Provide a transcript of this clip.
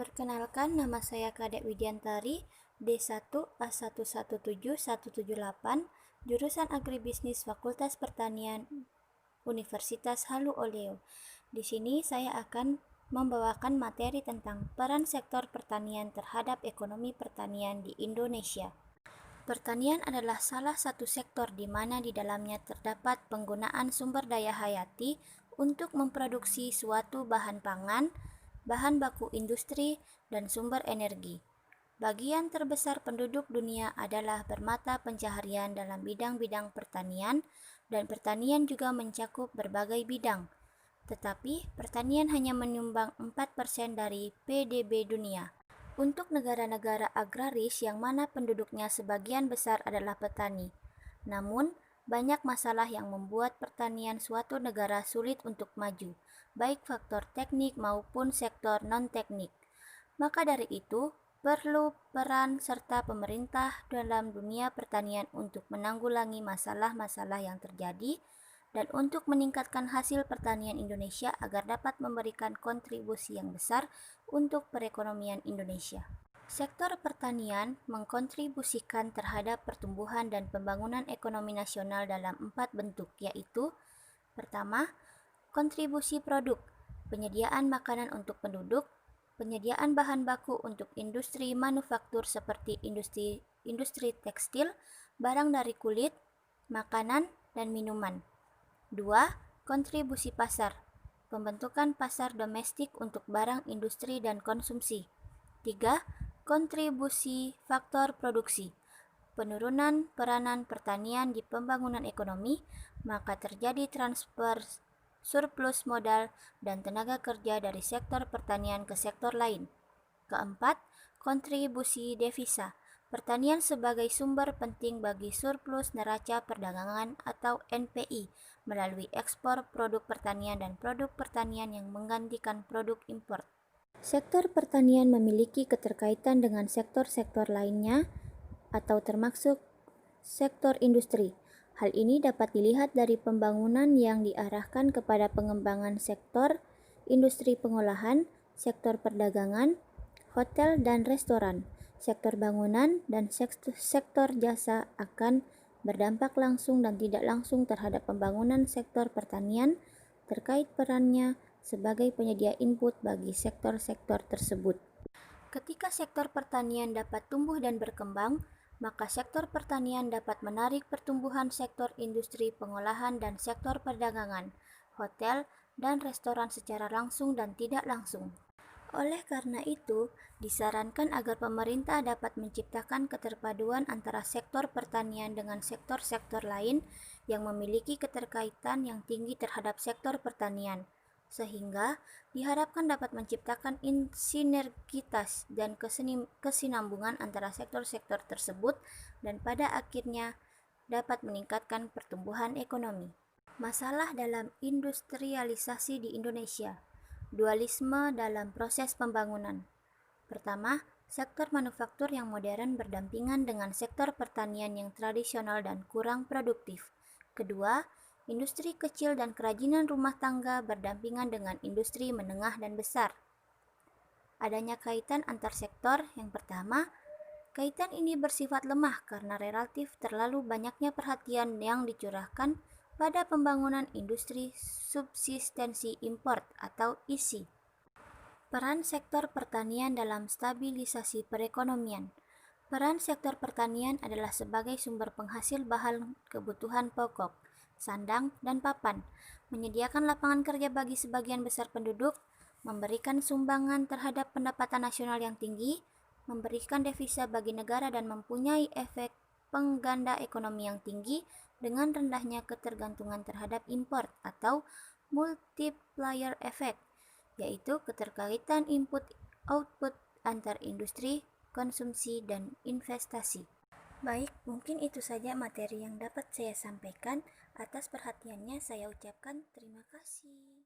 Perkenalkan, nama saya Kadek Widiantari, D1A117178, jurusan Agribisnis Fakultas Pertanian Universitas Halu Oleo. Di sini saya akan membawakan materi tentang peran sektor pertanian terhadap ekonomi pertanian di Indonesia. Pertanian adalah salah satu sektor di mana di dalamnya terdapat penggunaan sumber daya hayati untuk memproduksi suatu bahan pangan, bahan baku industri, dan sumber energi. Bagian terbesar penduduk dunia adalah bermata pencaharian dalam bidang-bidang pertanian, dan pertanian juga mencakup berbagai bidang. Tetapi, pertanian hanya menyumbang 4% dari PDB dunia. Untuk negara-negara agraris yang mana penduduknya sebagian besar adalah petani. Namun, banyak masalah yang membuat pertanian suatu negara sulit untuk maju, baik faktor teknik maupun sektor non-teknik. Maka dari itu, perlu peran serta pemerintah dalam dunia pertanian untuk menanggulangi masalah-masalah yang terjadi dan untuk meningkatkan hasil pertanian Indonesia agar dapat memberikan kontribusi yang besar untuk perekonomian Indonesia. Sektor pertanian mengkontribusikan terhadap pertumbuhan dan pembangunan ekonomi nasional dalam 4 bentuk, yaitu: pertama, kontribusi produk, penyediaan makanan untuk penduduk, penyediaan bahan baku untuk industri manufaktur seperti industri tekstil, barang dari kulit, makanan, dan minuman. 2. Kontribusi pasar, pembentukan pasar domestik untuk barang industri dan konsumsi. 3. Kontribusi faktor produksi, penurunan peranan pertanian di pembangunan ekonomi, maka terjadi transfer surplus modal dan tenaga kerja dari sektor pertanian ke sektor lain. Keempat, kontribusi devisa, pertanian sebagai sumber penting bagi surplus neraca perdagangan atau NPI melalui ekspor produk pertanian dan produk pertanian yang menggantikan produk impor. Sektor pertanian memiliki keterkaitan dengan sektor-sektor lainnya atau termasuk sektor industri. Hal ini dapat dilihat dari pembangunan yang diarahkan kepada pengembangan sektor industri pengolahan, sektor perdagangan, hotel dan restoran, sektor bangunan, dan sektor jasa akan berdampak langsung dan tidak langsung terhadap pembangunan sektor pertanian terkait perannya sebagai penyedia input bagi sektor-sektor tersebut. Ketika sektor pertanian dapat tumbuh dan berkembang, maka sektor pertanian dapat menarik pertumbuhan sektor industri pengolahan dan sektor perdagangan, hotel, dan restoran secara langsung dan tidak langsung. Oleh karena itu, disarankan agar pemerintah dapat menciptakan keterpaduan antara sektor pertanian dengan sektor-sektor lain yang memiliki keterkaitan yang tinggi terhadap sektor pertanian, sehingga diharapkan dapat menciptakan sinergitas dan kesinambungan antara sektor-sektor tersebut dan pada akhirnya dapat meningkatkan pertumbuhan ekonomi. Masalah dalam industrialisasi di Indonesia. Dualisme dalam proses pembangunan. Pertama, sektor manufaktur yang modern berdampingan dengan sektor pertanian yang tradisional dan kurang produktif. Kedua, industri kecil dan kerajinan rumah tangga berdampingan dengan industri menengah dan besar. Adanya kaitan antar sektor. Yang pertama, kaitan ini bersifat lemah karena relatif terlalu banyaknya perhatian yang dicurahkan pada pembangunan industri subsistensi import atau ISI. Peran sektor pertanian dalam stabilisasi perekonomian. Peran sektor pertanian adalah sebagai sumber penghasil bahan kebutuhan pokok, sandang, dan papan, menyediakan lapangan kerja bagi sebagian besar penduduk, memberikan sumbangan terhadap pendapatan nasional yang tinggi, memberikan devisa bagi negara dan mempunyai efek pengganda ekonomi yang tinggi dengan rendahnya ketergantungan terhadap import atau multiplier effect, yaitu keterkaitan input-output antar industri, konsumsi, dan investasi. Baik, mungkin itu saja materi yang dapat saya sampaikan. Atas perhatiannya saya ucapkan terima kasih.